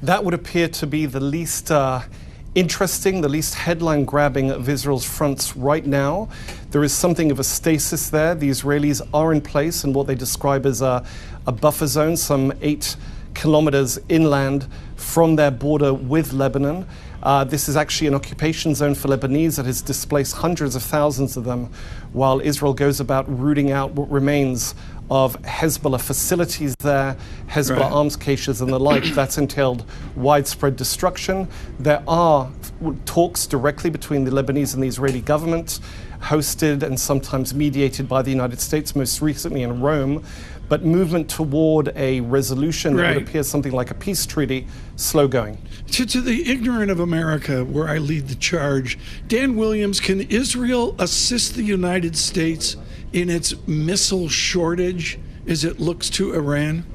That would appear to be the least interesting, the least headline-grabbing of Israel's fronts right now. There is something of a stasis there. The Israelis are in place in what they describe as a buffer zone, some 8 kilometers inland from their border with Lebanon. This is actually an occupation zone for Lebanese that has displaced hundreds of thousands of them, while Israel goes about rooting out what remains of Hezbollah facilities there, Hezbollah arms caches and the like. That's entailed widespread destruction. There are talks directly between the Lebanese and the Israeli government, hosted and sometimes mediated by the United States, most recently in Rome. But movement toward a resolution that would appear something like a peace treaty, slow going. To the ignorant of America, where I lead the charge, Dan Williams, can Israel assist the United States in its missile shortage as it looks to Iran?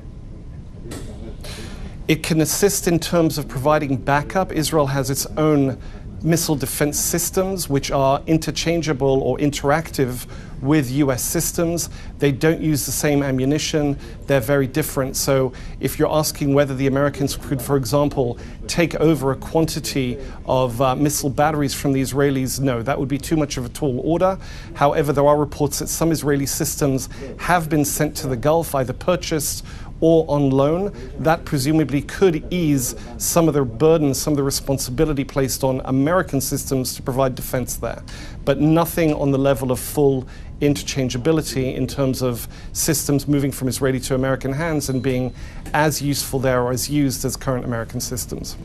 It can assist in terms of providing backup. Israel has its own missile defense systems, which are interchangeable or interactive with US systems. They don't use the same ammunition. They're very different. So if you're asking whether the Americans could, for example, take over a quantity of missile batteries from the Israelis, no, that would be too much of a tall order. However, there are reports that some Israeli systems have been sent to the Gulf, either purchased or on loan. That presumably could ease some of the burden, some of the responsibility placed on American systems to provide defense there. But nothing on the level of full interchangeability in terms of systems moving from Israeli to American hands and being as useful there or as used as current American systems.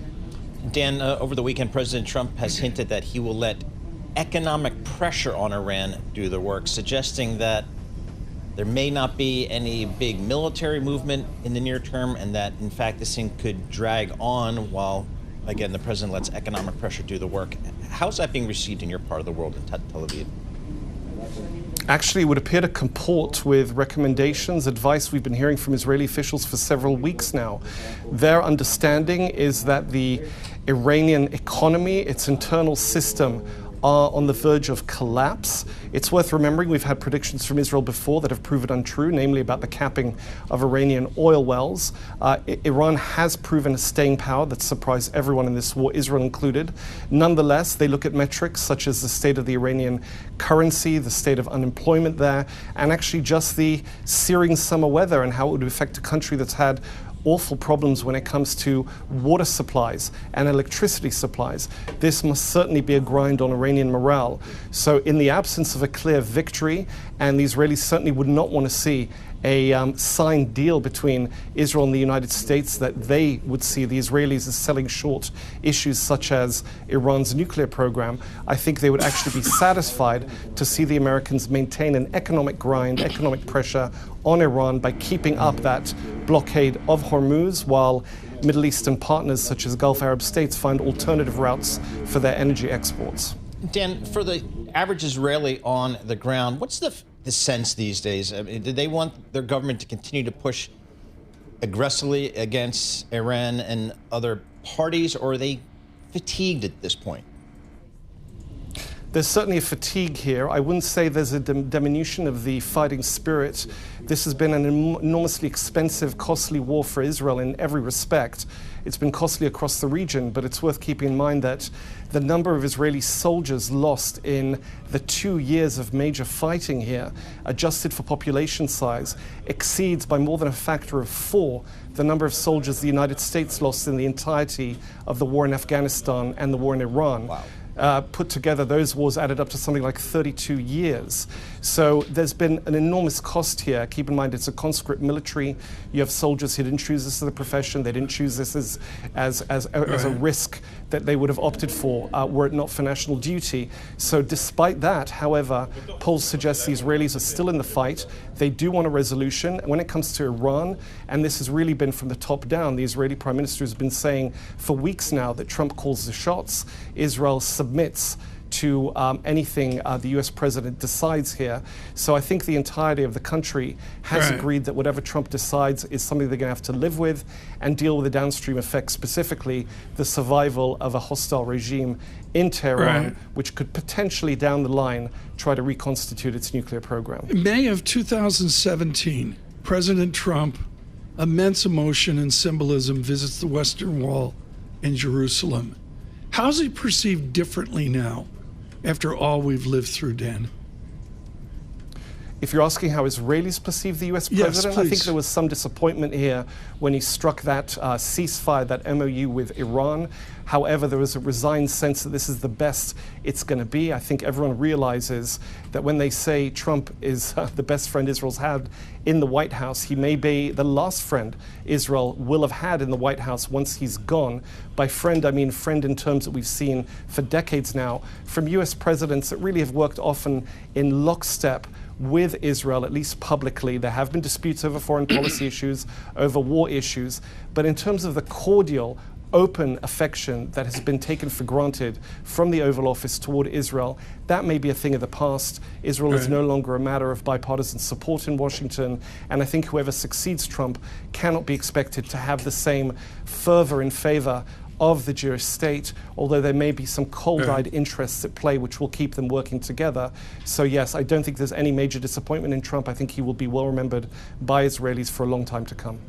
Dan, over the weekend, President Trump has hinted that he will let economic pressure on Iran do the work, suggesting that there may not be any big military movement in the near term, and that, in fact, this thing could drag on while, again, the president lets economic pressure do the work. How's that being received in your part of the world, in Tel Aviv? Actually, it would appear to comport with recommendations, advice we've been hearing from Israeli officials for several weeks now. Their understanding is that the Iranian economy, its internal system, are on the verge of collapse. It's worth remembering we've had predictions from Israel before that have proven untrue, namely about the capping of Iranian oil wells. Iran has proven a staying power that surprised everyone in this war, Israel included. Nonetheless, they look at metrics such as the state of the Iranian currency, the state of unemployment there, and actually just the searing summer weather and how it would affect a country that's had awful problems when it comes to water supplies and electricity supplies. This must certainly be a grind on Iranian morale. So in the absence of a clear victory, and the Israelis certainly would not want to see a signed deal between Israel and the United States that they would see the Israelis as selling short issues such as Iran's nuclear program. I think they would actually be satisfied to see the Americans maintain an economic grind, economic pressure on Iran by keeping up that blockade of Hormuz, while Middle Eastern partners such as Gulf Arab states find alternative routes for their energy exports. Dan, for the average Israeli on the ground, what's the sense these days? I mean, do they want their government to continue to push aggressively against Iran and other parties, or are they fatigued at this point? There's certainly a fatigue here. I wouldn't say there's a diminution of the fighting spirit. This has been an enormously expensive, costly war for Israel in every respect. It's been costly across the region, but it's worth keeping in mind that the number of Israeli soldiers lost in the 2 years of major fighting here, adjusted for population size, exceeds by more than a factor of 4 the number of soldiers the United States lost in the entirety of the war in Afghanistan and the war in Iran. Wow. Put together, those wars added up to something like 32 years. So there's been an enormous cost here. Keep in mind, it's a conscript military. You have soldiers who didn't choose this as a profession. They didn't choose this as a risk that they would have opted for were it not for national duty. So despite that, however, polls suggest the Israelis are still in the fight. They do want a resolution. When it comes to Iran, and this has really been from the top down, the Israeli Prime Minister has been saying for weeks now that Trump calls the shots. Israel submits to anything the US president decides here. So I think the entirety of the country has agreed that whatever Trump decides is something they're going to have to live with and deal with the downstream effects, specifically the survival of a hostile regime in Tehran, which could potentially down the line try to reconstitute its nuclear program. In May of 2017, President Trump immense emotion and symbolism, visits the Western Wall in Jerusalem. How's he perceived differently now after all we've lived through, Dan? If you're asking how Israelis perceive the US president, yes, I think there was some disappointment here when he struck that ceasefire, that MOU with Iran. However, there was a resigned sense that this is the best it's going to be. I think everyone realizes that when they say Trump is the best friend Israel's had in the White House, he may be the last friend Israel will have had in the White House once he's gone. By friend, I mean friend in terms that we've seen for decades now from US presidents that really have worked often in lockstep with Israel, at least publicly. There have been disputes over foreign policy issues, over war issues, but in terms of the cordial, open affection that has been taken for granted from the Oval Office toward Israel, that may be a thing of the past. Israel is no longer a matter of bipartisan support in Washington, and I think whoever succeeds Trump cannot be expected to have the same fervor in favor of the Jewish state, although there may be some cold-eyed interests at play which will keep them working together. So yes, I don't think there's any major disappointment in Trump. I think he will be well remembered by Israelis for a long time to come.